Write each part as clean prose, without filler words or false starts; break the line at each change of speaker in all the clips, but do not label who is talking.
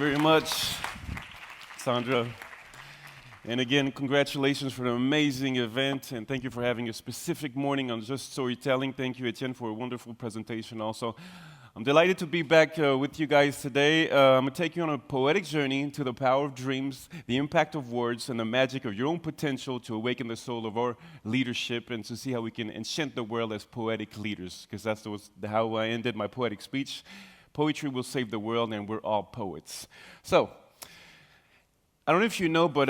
Very much, Sandra. And again, congratulations for an amazing event, and thank you for having a specific morning on just storytelling. Thank you, Etienne, for a wonderful presentation also. I'm delighted to be back with you guys today. I'm going to take you on a poetic journey into the power of dreams, the impact of words, and the magic of your own potential to awaken the soul of our leadership and to see how we can enchant the world as poetic leaders, because that's how I ended my poetic speech. Poetry will save the world, and we're all poets. So, I don't know if you know, but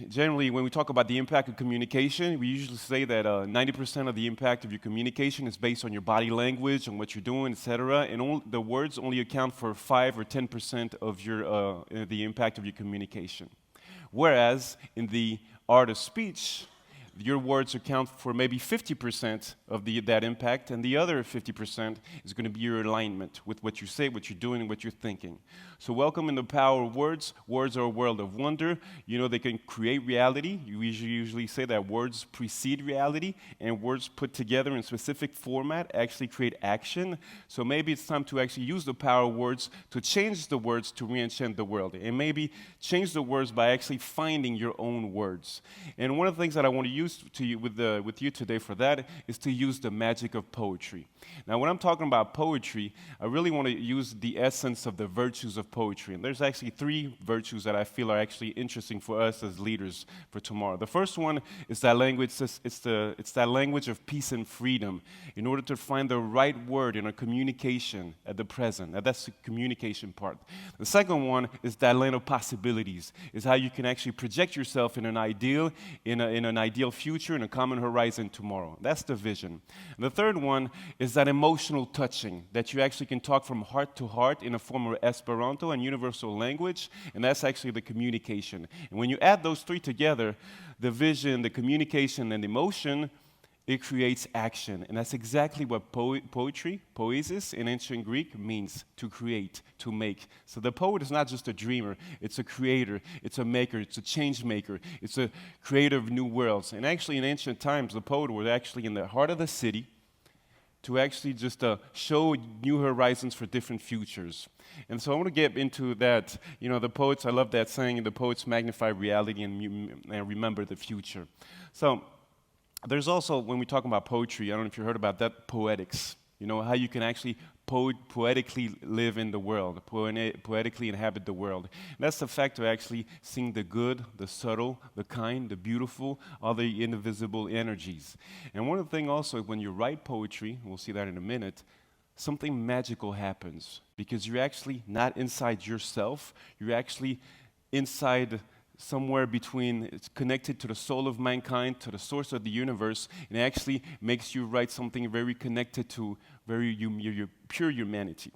generally when we talk about the impact of communication, we usually say that 90% of the impact of your communication is based on your body language, on what you're doing, etc. And the words only account for 5 or 10% of the impact of your communication. Whereas in the art of speech, your words account for maybe 50% of that impact, and the other 50% is going to be your alignment with what you say, what you're doing, and what you're thinking. So welcome in the power of words. Words are a world of wonder. You know, they can create reality. You usually say that words precede reality, and words put together in specific format actually create action. So maybe it's time to actually use the power of words to change the words to re-enchant the world, and maybe change the words by actually finding your own words. And one of the things that I want to use with you today for that is to use the magic of poetry. Now, when I'm talking about poetry, I really want to use the essence of the virtues of poetry. And there's actually 3 virtues that I feel are actually interesting for us as leaders for tomorrow. The first one is that language. It's that language of peace and freedom. In order to find the right word in a communication at the present. Now, that's the communication part. The second one is that land of possibilities. Is how you can actually project yourself in an ideal, in an ideal future, in a common horizon tomorrow. That's the vision. And the third one is that emotional touching, that you actually can talk from heart to heart in a form of Esperanto and universal language, and that's actually the communication. And when you add those 3 together, the vision, the communication, and the emotion, it creates action. And that's exactly what poetry, poesis in ancient Greek, means: to create, to make. So the poet is not just a dreamer, it's a creator, it's a maker, it's a change maker, it's a creator of new worlds. And actually in ancient times, the poet was actually in the heart of the city to actually just show new horizons for different futures. And so I want to get into that. You know, the poets, I love that saying, the poets magnify reality and remember the future. So there's also, when we talk about poetry, I don't know if you heard about that, poetics. You know, how you can actually poetically live in the world, poetically inhabit the world. And that's the fact of actually seeing the good, the subtle, the kind, the beautiful, all the invisible energies. And one of the things also, when you write poetry, we'll see that in a minute, something magical happens because you're actually not inside yourself, you're actually inside somewhere between, it's connected to the soul of mankind, to the source of the universe, and it actually makes you write something very connected to your pure humanity.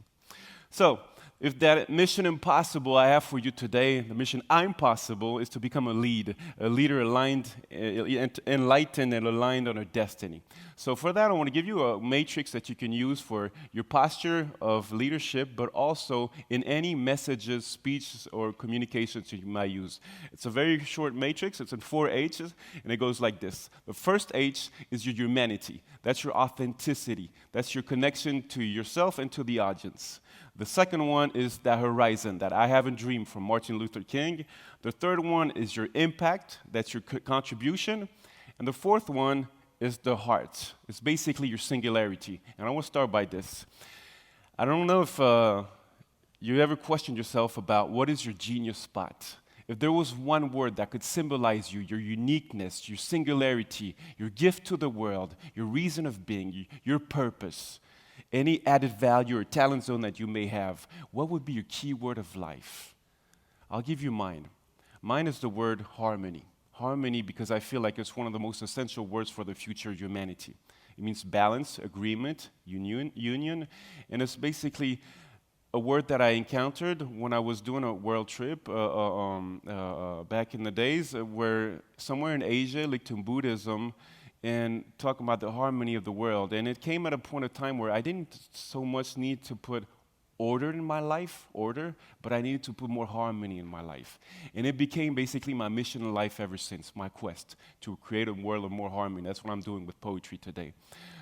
So, if that mission impossible I have for you today, the mission I'm possible, is to become a leader aligned, enlightened and aligned on our destiny. So for that, I want to give you a matrix that you can use for your posture of leadership, but also in any messages, speeches, or communications you might use. It's a very short matrix. It's in 4 H's, and it goes like this. The first H is your humanity. That's your authenticity. That's your connection to yourself and to the audience. The second one is that horizon, that I haven't dreamed, from Martin Luther King. The third one is your impact, that's your contribution. And the fourth one is the heart. It's basically your singularity. And I want to start by this. I don't know if you ever questioned yourself about what is your genius spot. If there was one word that could symbolize you, your uniqueness, your singularity, your gift to the world, your reason of being, your purpose, any added value or talent zone that you may have, what would be your key word of life? I'll give you mine. Mine is the word harmony. Harmony, because I feel like it's one of the most essential words for the future of humanity. It means balance, agreement, union, and it's basically a word that I encountered when I was doing a world trip back in the days, where somewhere in Asia, linked to Buddhism, and talking about the harmony of the world. And it came at a point of time where I didn't so much need to put order in my life, but I needed to put more harmony in my life. And it became basically my mission in life ever since, my quest to create a world of more harmony. That's what I'm doing with poetry today.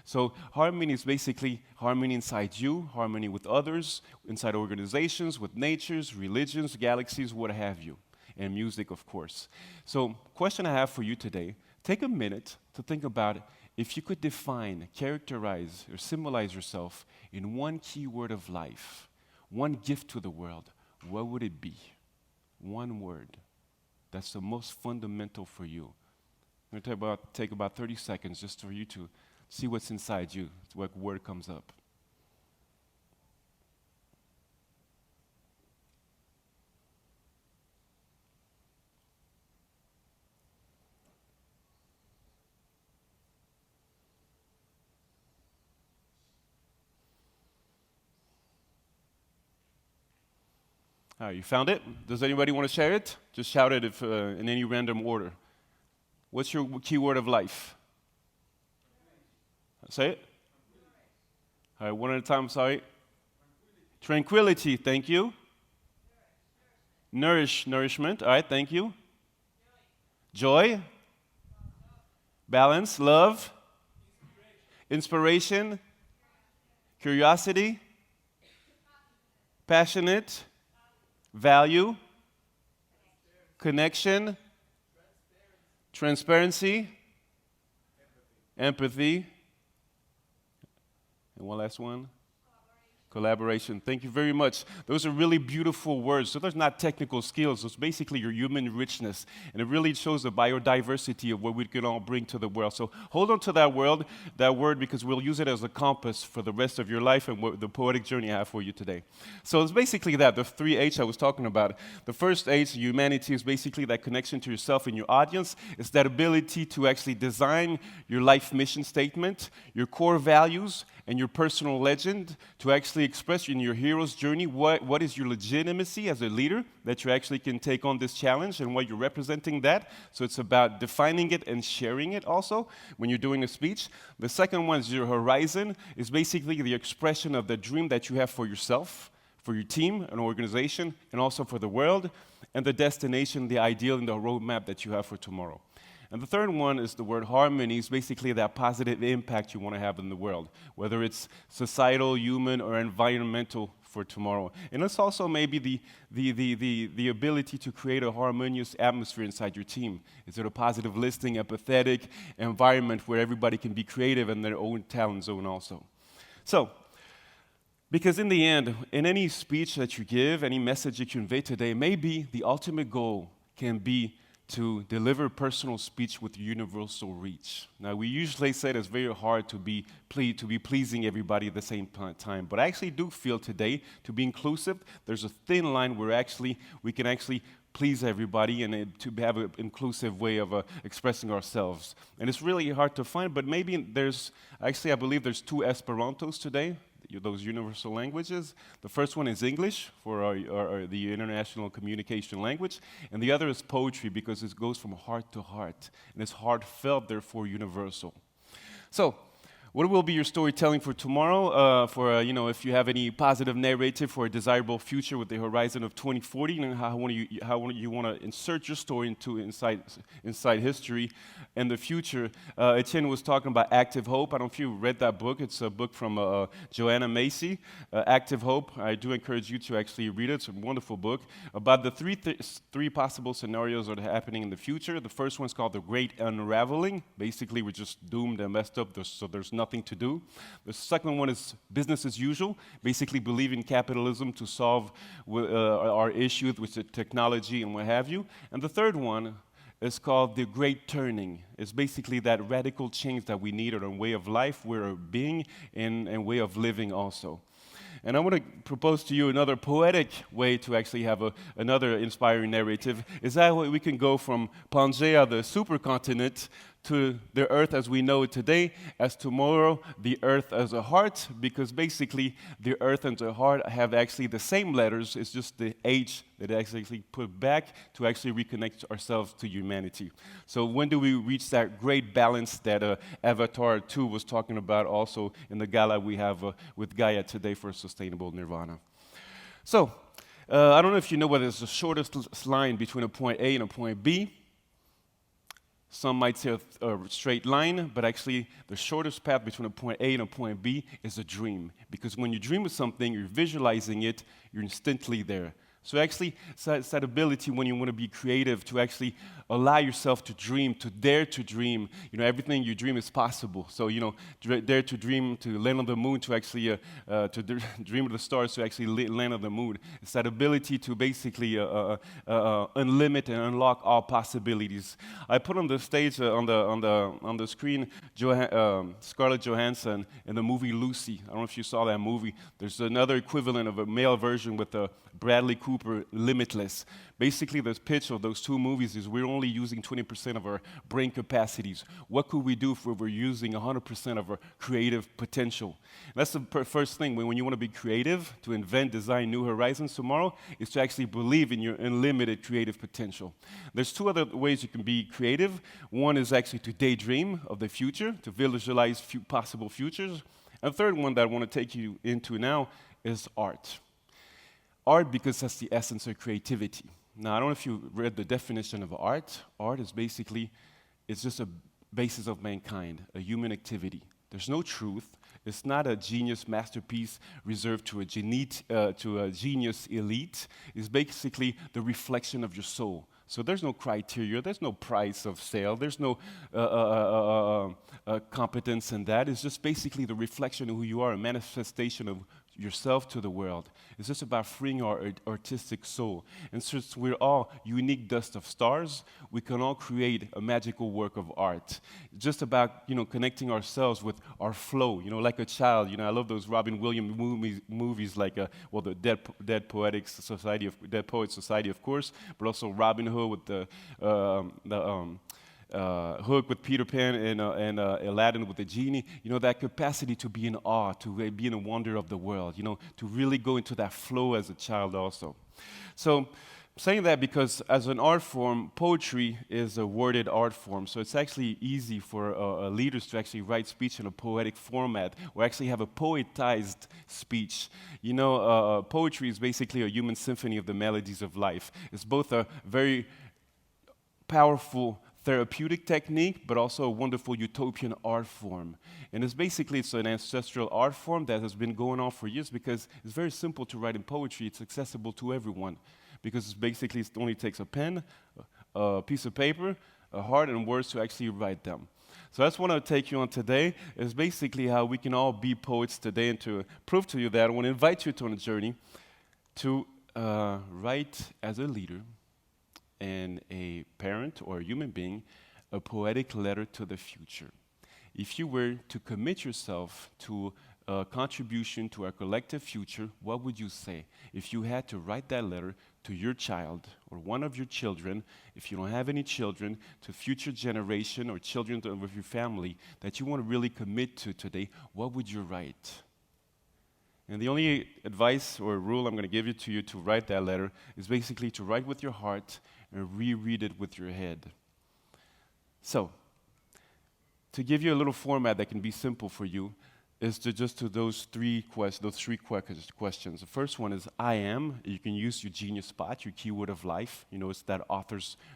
So harmony is basically harmony inside you, harmony with others, inside organizations, with natures, religions, galaxies, what have you, and music, of course. So question I have for you today, take a minute to think about if you could define, characterize, or symbolize yourself in one key word of life, one gift to the world, what would it be? One word that's the most fundamental for you. I'm going to take about 30 seconds just for you to see what's inside you, what word comes up. All right, you found it? Does anybody want to share it? Just shout it if, in any random order. What's your key word of life? Say it. All right, one at a time, sorry. Tranquility, thank you. Nourishment, all right, thank you. Joy. Balance, love. Inspiration. Curiosity. Passionate. Value, connection, transparency, empathy, and one last one. Collaboration. Thank you very much. Those are really beautiful words. So those are not technical skills. It's basically your human richness. And it really shows the biodiversity of what we can all bring to the world. So hold on to that word, because we'll use it as a compass for the rest of your life and what the poetic journey I have for you today. So it's basically that, the 3 H I was talking about. The first H, humanity, is basically that connection to yourself and your audience. It's that ability to actually design your life mission statement, your core values, and your personal legend, to actually express in your hero's journey what is your legitimacy as a leader, that you actually can take on this challenge and what you're representing that. So it's about defining it and sharing it also when you're doing a speech. The second one is your horizon, is basically the expression of the dream that you have for yourself, for your team, an organization, and also for the world, and the destination, the ideal, and the roadmap that you have for tomorrow. And the third one is the word harmony, is basically that positive impact you want to have in the world, whether it's societal, human, or environmental for tomorrow. And it's also maybe the ability to create a harmonious atmosphere inside your team. Is it a positive listening, empathetic environment where everybody can be creative in their own talent zone also? So, because in the end, in any speech that you give, any message you convey today, maybe the ultimate goal can be to deliver personal speech with universal reach. Now, we usually say that it's very hard to be pleasing everybody at the same time, but I actually do feel today, to be inclusive, there's a thin line where we can actually please everybody and to have an inclusive way of expressing ourselves. And it's really hard to find, but maybe I believe there's 2 Esperantos today, those universal languages. The first one is English, for the international communication language, and the other is poetry, because it goes from heart to heart, and it's heartfelt, therefore universal. So, what will be your storytelling for tomorrow? If you have any positive narrative for a desirable future with the horizon of 2040, and how you want to insert your story inside history and the future. Etienne was talking about Active Hope. I don't know if you read that book. It's a book from Joanna Macy, Active Hope. I do encourage you to actually read it. It's a wonderful book about the three possible scenarios that are happening in the future. The first one's called The Great Unraveling. Basically, we're just doomed and messed up, so there's nothing to do. The second one is business as usual, basically believe in capitalism to solve our issues with the technology and what have you. And the third one is called The Great Turning. It's basically that radical change that we need in our way of life, way of being, and way of living also. And I want to propose to you another poetic way to actually have another inspiring narrative. Is that way we can go from Pangea, the supercontinent, to the earth as we know it today, as tomorrow, the earth as a heart, because basically the earth and the heart have actually the same letters. It's just the H that actually put back to actually reconnect ourselves to humanity. So when do we reach that great balance that Avatar 2 was talking about also in the gala we have with Gaia today for sustainable nirvana? So, I don't know if you know whether it's the shortest line between a point A and a point B. Some might say a straight line, but actually the shortest path between a point A and a point B is a dream. Because when you dream of something, you're visualizing it, you're instantly there. So actually, it's that ability when you want to be creative to actually allow yourself to dream, to dare to dream. You know, everything you dream is possible. So, you know, dare to dream, to land on the moon, to actually, dream of the stars, to actually land on the moon. It's that ability to basically unlimit and unlock all possibilities. I put on the stage, on the screen, Scarlett Johansson in the movie Lucy. I don't know if you saw that movie. There's another equivalent of a male version with Bradley Cooper, Limitless. Basically, the pitch of those two movies is we're only using 20% of our brain capacities. What could we do if we were using 100% of our creative potential? And that's the first thing. When you want to be creative, to invent, design new horizons tomorrow, is to actually believe in your unlimited creative potential. There's two other ways you can be creative. One is actually to daydream of the future, to visualize possible futures. And the third one that I want to take you into now is art. Art, because that's the essence of creativity. Now, I don't know if you read the definition of art. Art is basically, it's just a basis of mankind, a human activity. There's no truth. It's not a genius masterpiece reserved to a genius elite. It's basically the reflection of your soul. So there's no criteria, there's no price of sale, there's no competence in that. It's just basically the reflection of who you are, a manifestation of yourself to the world. It's just about freeing our artistic soul. And since we're all unique dust of stars, we can all create a magical work of art. It's just about, you know, connecting ourselves with our flow, you know, like a child. You know, I love those Robin Williams movies like, the Dead Poetic Society, Dead Poets Society, of course, but also Robin Hood with the Hook with Peter Pan and Aladdin with the genie, you know, that capacity to be in awe, to be in a wonder of the world, you know, to really go into that flow as a child also. So I'm saying that because as an art form, poetry is a worded art form, so it's actually easy for leaders to actually write speech in a poetic format or actually have a poetized speech. You know, poetry is basically a human symphony of the melodies of life. It's both a very powerful therapeutic technique, but also a wonderful utopian art form. And it's an ancestral art form that has been going on for years because it's very simple to write in poetry. It's accessible to everyone because it only takes a pen, a piece of paper, a heart, and words to actually write them. So that's what I want to take you on today, is basically how we can all be poets today. And to prove to you that, I want to invite you on a journey to write as a leader and a parent or a human being, a poetic letter to the future. If you were to commit yourself to a contribution to our collective future, what would you say? If you had to write that letter to your child or one of your children, if you don't have any children, to future generation or children of your family that you want to really commit to today, what would you write? And the only advice or rule I'm going to give to you to write that letter is basically to write with your heart and reread it with your head. So, to give you a little format that can be simple for you, is to those three questions. The first one is I am. You can use your genius spot, your keyword of life. You know, it's that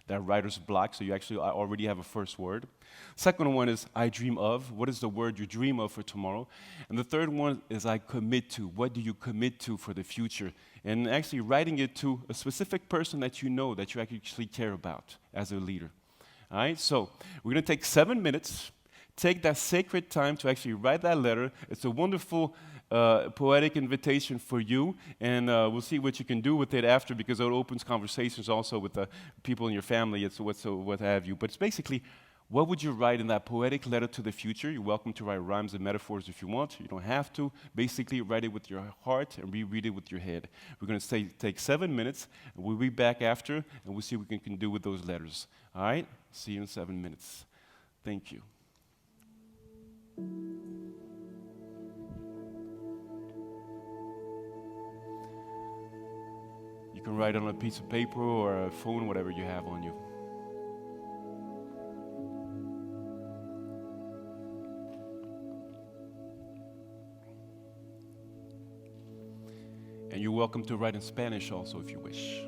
writer's block, so you actually already have a first word. Second one is I dream of. What is the word you dream of for tomorrow? And the third one is I commit to. What do you commit to for the future? And actually writing it to a specific person that you know, that you actually care about as a leader. All right, so we're going to take 7 minutes. Take that sacred time to actually write that letter. It's a wonderful poetic invitation for you, and we'll see what you can do with it after, because it opens conversations also with the people in your family, what have you. But it's basically, what would you write in that poetic letter to the future? You're welcome to write rhymes and metaphors if you want. You don't have to. Basically, write it with your heart and reread it with your head. We're going to take 7 minutes, and we'll be back after, and we'll see what we can do with those letters. All right? See you in 7 minutes. Thank you. You can write on a piece of paper or a phone, whatever you have on you. And you're welcome to write in Spanish also if you wish.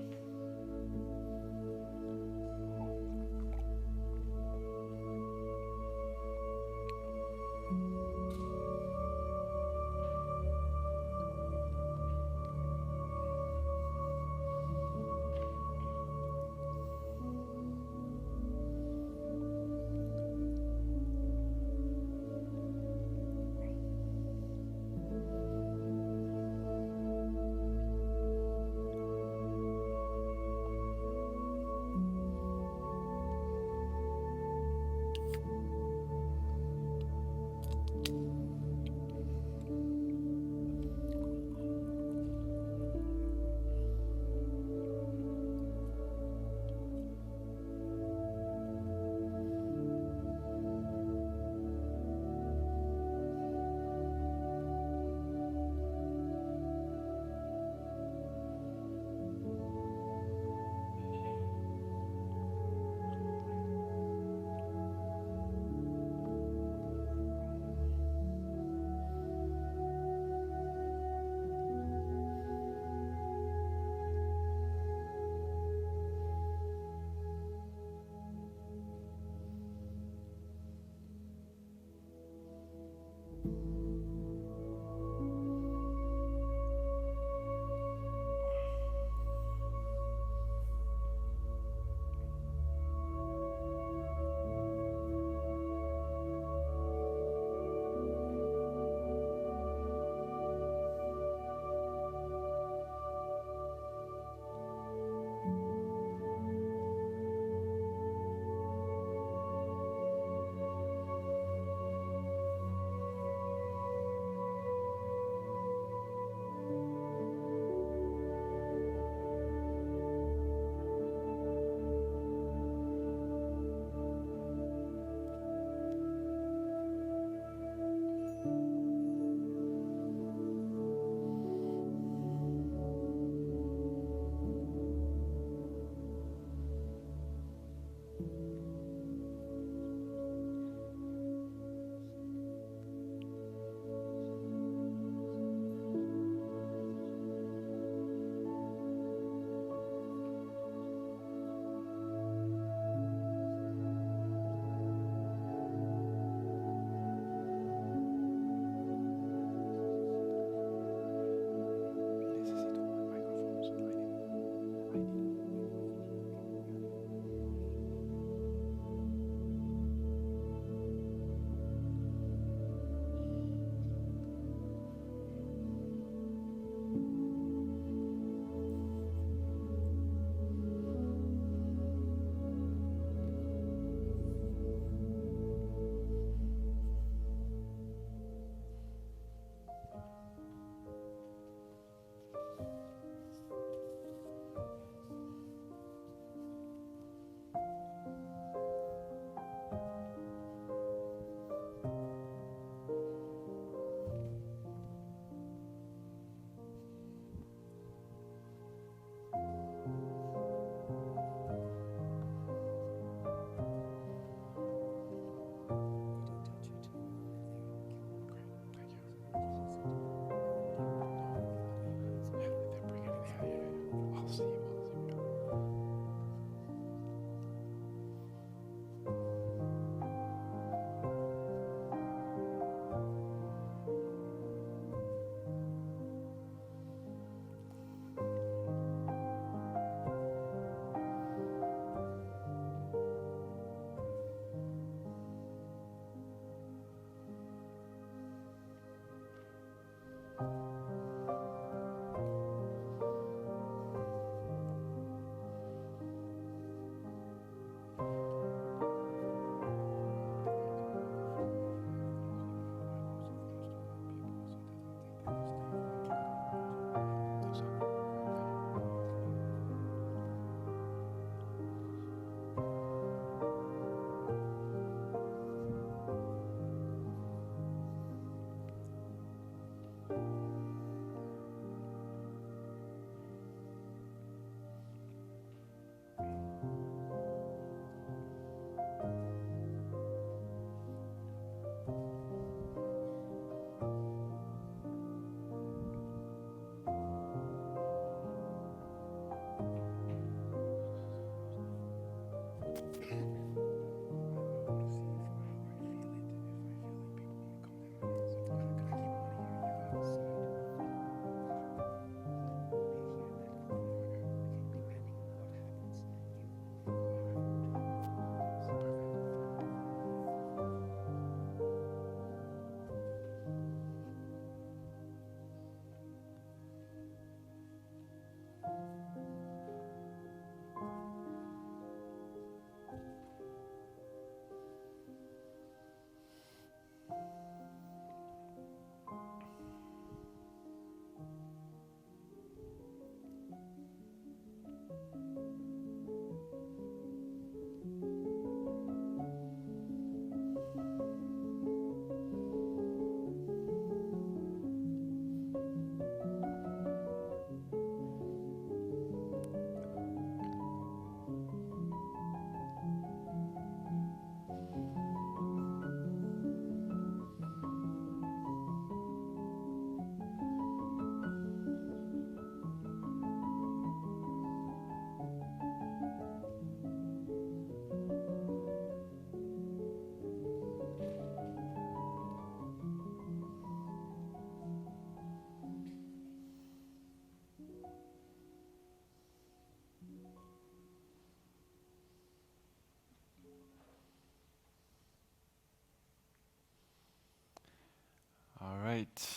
right.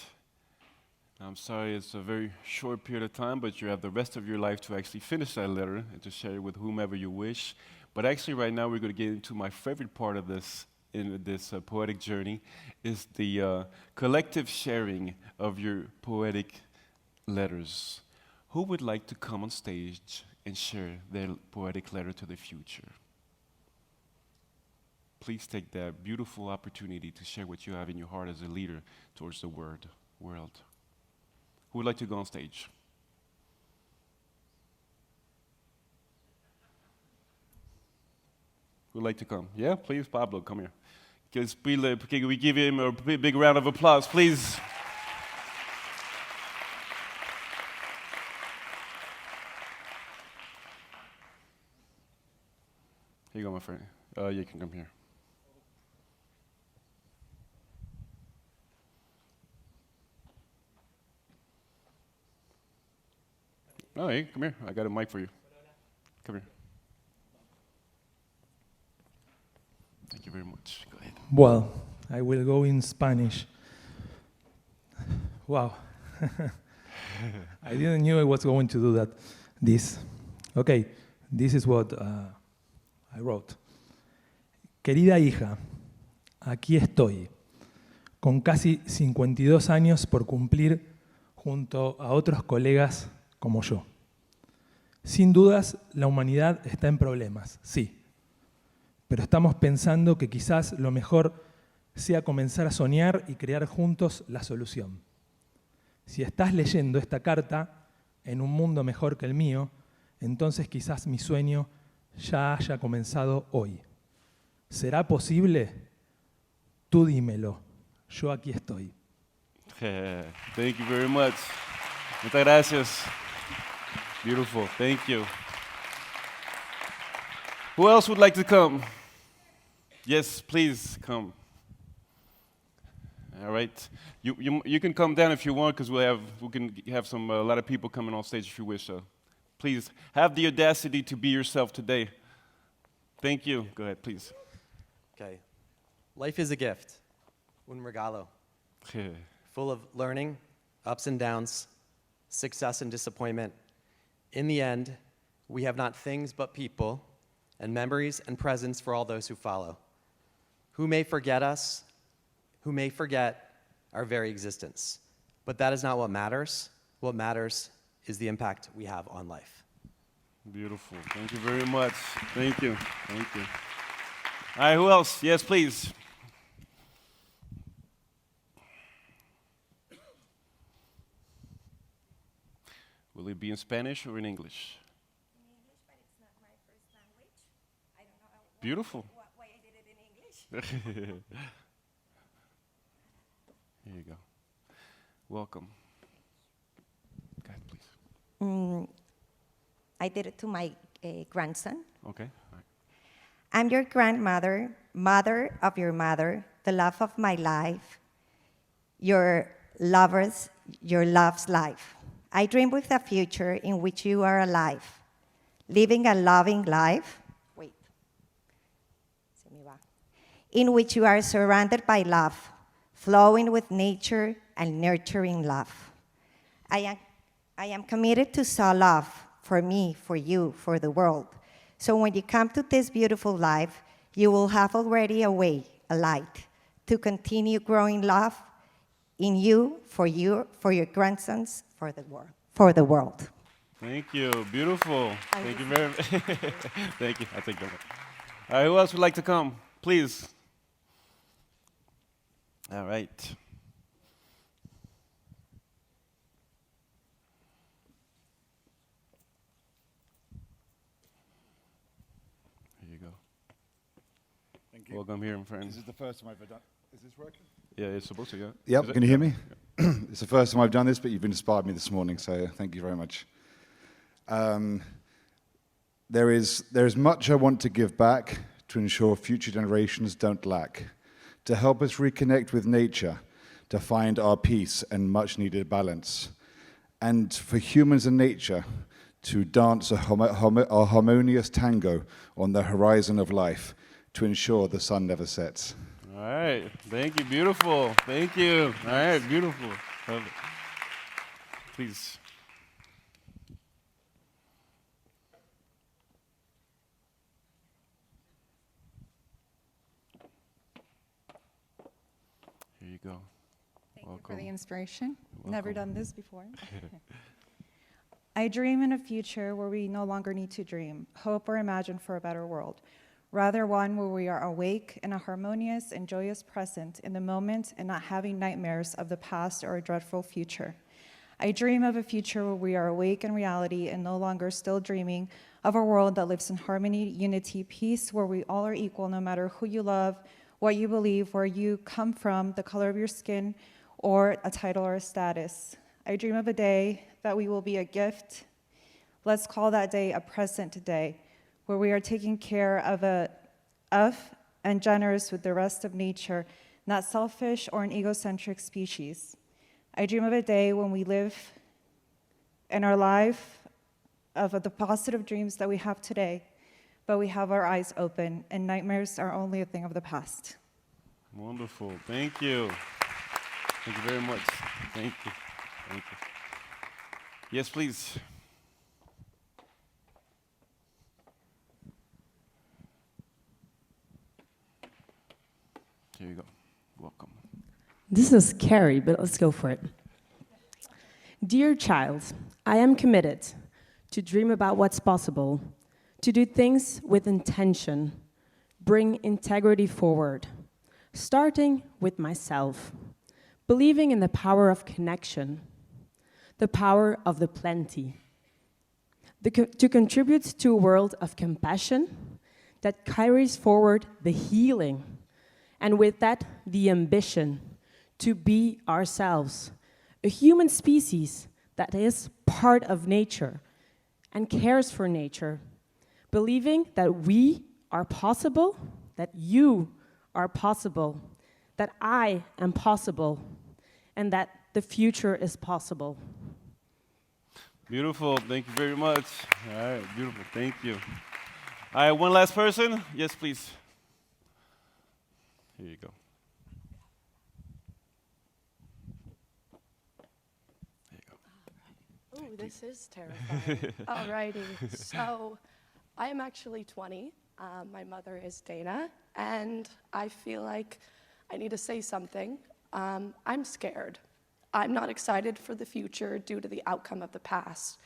I'm sorry it's a very short period of time, but you have the rest of your life to actually finish that letter and to share it with whomever you wish. But actually right now we're going to get into my favorite part of this, in this poetic journey, is the collective sharing of your poetic letters. Who would like to come on stage and share their poetic letter to the future? Please take that beautiful opportunity to share what you have in your heart as a leader towards the world. Who would like to go on stage? Who would like to come? Yeah, please, Pablo, come here. Can we give him a big round of applause, please? Here you go, my friend. You can come here. Oh, hey, come here. I got a mic for you. Come here. Thank you very much. Go ahead.
Well, I will go in Spanish. Wow. I didn't know I was going to do that. Okay, this is what I wrote. Querida hija, aquí estoy, con casi 52 años por cumplir junto a otros colegas como yo. Sin dudas, la humanidad está en problemas, sí. Pero estamos pensando que quizás lo mejor sea comenzar a soñar y crear juntos la solución. Si estás leyendo esta carta en un mundo mejor que el mío, entonces quizás mi sueño ya haya comenzado hoy. ¿Será posible? Tú dímelo. Yo aquí estoy.
Thank you very much. Muchas gracias. Beautiful. Thank you. Who else would like to come? Yes, please come. All right. You can come down if you want, because we can have a lot of people coming on stage if you wish. Please have the audacity to be yourself today. Thank you. Go ahead, please.
Okay. Life is a gift, un regalo, full of learning, ups and downs, success and disappointment. In the end, we have not things but people, and memories and presents for all those who follow, who may forget us, who may forget our very existence. But that is not what matters. What matters is the impact we have on life.
Beautiful. Thank you very much. Thank you. Thank you. All right, who else? Yes, please. Will it be in Spanish or in English?
In English, but it's not my first language. I don't know
Beautiful.
why I did it in English.
Here you go. Welcome. Go ahead, please.
I did it to my grandson.
Okay. All right.
I'm your grandmother, mother of your mother, the love of my life, your love's life. I dream with a future in which you are alive, living a loving life, in which you are surrounded by love, flowing with nature and nurturing love. I am committed to sow love for me, for you, for the world. So when you come to this beautiful life, you will have already a light, to continue growing love in you, for your grandsons, for the world.
Thank you. Beautiful. Thank you very much. Thank you. I'll take that. All right, who else would like to come? Please. All right. Here you go.
Thank you.
Welcome here, my friend.
This is the first time I've ever done. Is this working?
Yeah, it's supposed to, yeah.
Yep, can you hear me? It's the first time I've done this, but you've inspired me this morning, so thank you very much. There is much I want to give back to ensure future generations don't lack, to help us reconnect with nature, to find our peace and much-needed balance, and for humans and nature to dance a harmonious tango on the horizon of life to ensure the sun never sets.
All right. Thank you. Beautiful. Thank you. All right. Beautiful. Love it. Please. Here you go.
Thank you for
Welcome.
the inspiration.
Welcome.
Never done this before. I dream in a future where we no longer need to dream, hope, or imagine for a better world. Rather, one where we are awake in a harmonious and joyous present in the moment and not having nightmares of the past or a dreadful future. I dream of a future where we are awake in reality and no longer still dreaming of a world that lives in harmony, unity, peace, where we all are equal no matter who you love, what you believe, where you come from, the color of your skin, or a title or a status. I dream of a day that we will be a gift. Let's call that day a present day, where we are taking care of and generous with the rest of nature, not selfish or an egocentric species. I dream of a day when we live in our life of the positive dreams that we have today, but we have our eyes open, and nightmares are only a thing of the past.
Wonderful. Thank you. Thank you very much. Thank you. Thank you. Yes, please. Here you go. Welcome.
This is scary, but let's go for it. Dear child, I am committed to dream about what's possible, to do things with intention, bring integrity forward, starting with myself, believing in the power of connection, the power of the plenty, to contribute to a world of compassion that carries forward the healing, and with that, the ambition to be ourselves, a human species that is part of nature and cares for nature, believing that we are possible, that you are possible, that I am possible, and that the future is possible.
Beautiful. Thank you very much. All right. Beautiful. Thank you. All right. One last person. Yes, please. Here you go.
Oh, this is terrifying. Alrighty, so I am actually 20. My mother is Dana, and I feel like I need to say something. I'm scared. I'm not excited for the future due to the outcome of the past.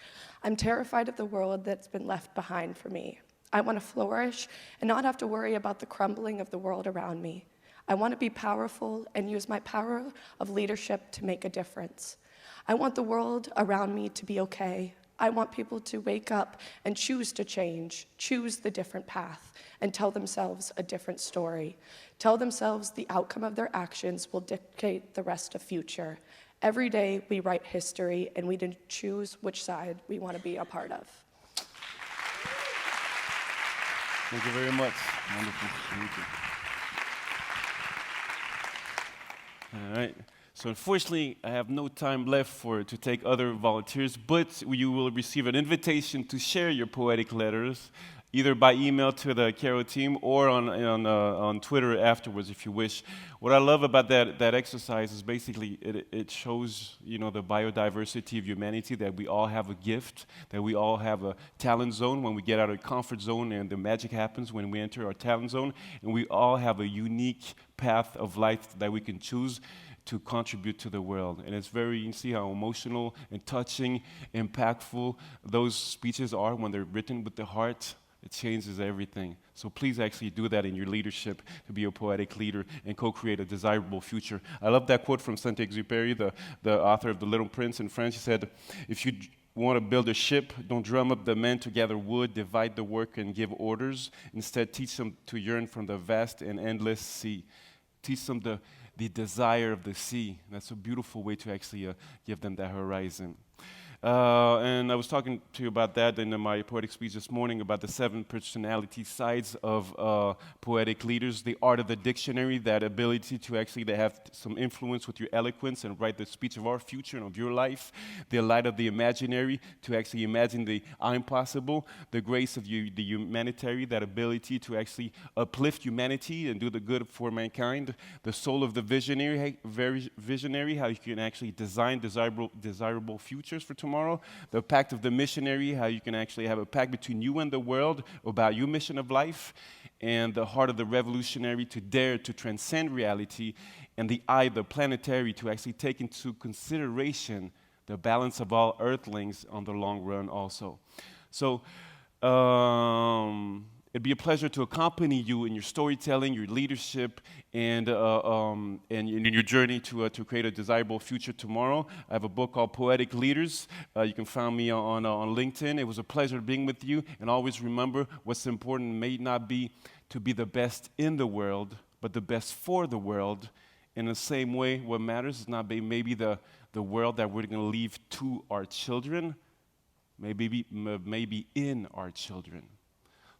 I'm terrified of the world that's been left behind for me. I want to flourish and not have to worry about the crumbling of the world around me. I want to be powerful and use my power of leadership to make a difference. I want the world around me to be okay. I want people to wake up and choose to change, choose the different path, and tell themselves a different story. Tell themselves the outcome of their actions will dictate the rest of future. Every day we write history, and we can choose which side we want to be a part of.
Thank you very much. Wonderful. Thank you. All right. So unfortunately, I have no time left to take other volunteers, but you will receive an invitation to share your poetic letters, either by email to the Caro team or on Twitter afterwards, if you wish. What I love about that exercise is basically it shows, the biodiversity of humanity, that we all have a gift, that we all have a talent zone when we get out of our comfort zone, and the magic happens when we enter our talent zone, and we all have a unique path of life that we can choose to contribute to the world. And you can see how emotional and touching, impactful those speeches are when they're written with the heart. It changes everything. So please actually do that in your leadership to be a poetic leader and co-create a desirable future. I love that quote from Saint-Exupéry, the author of The Little Prince in French. He said, if you want to build a ship, don't drum up the men to gather wood, divide the work and give orders. Instead, teach them to yearn from the vast and endless sea. Teach them the desire of the sea. That's a beautiful way to actually give them that horizon. And I was talking to you about that in my poetic speech this morning about the 7 personality sides of poetic leaders, the art of the dictionary, that ability to actually have some influence with your eloquence and write the speech of our future and of your life, the light of the imaginary, to actually imagine the impossible, the grace of the humanitarian, that ability to actually uplift humanity and do the good for mankind, the soul of the visionary, very visionary, how you can actually design desirable futures for tomorrow, the pact of the missionary, how you can actually have a pact between you and the world about your mission of life, and the heart of the revolutionary, to dare to transcend reality, and the eye, the planetary, to actually take into consideration the balance of all earthlings on the long run also. So it'd be a pleasure to accompany you in your storytelling, your leadership, and in your journey to create a desirable future tomorrow. I have a book called Poetic Leaders. You can find me on LinkedIn. It was a pleasure being with you, and always remember, what's important may not be to be the best in the world, but the best for the world. In the same way, what matters is not maybe the world that we're going to leave to our children, maybe in our children.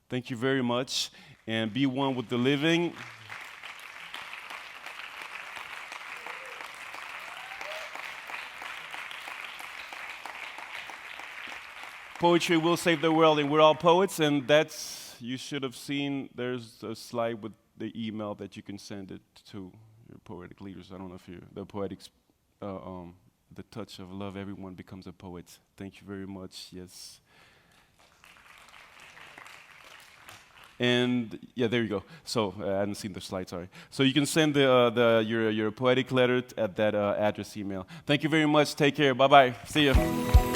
Thank you very much, and be one with the living. Poetry will save the world, and we're all poets, and that's, you should have seen, there's a slide with the email that you can send it to your poetic leaders. I don't know if you're the poetics, the touch of love, everyone becomes a poet. Thank you very much, yes. And yeah, there you go. So I hadn't seen the slide, sorry. So you can send your poetic letter at that address email. Thank you very much. Take care. Bye-bye. See you.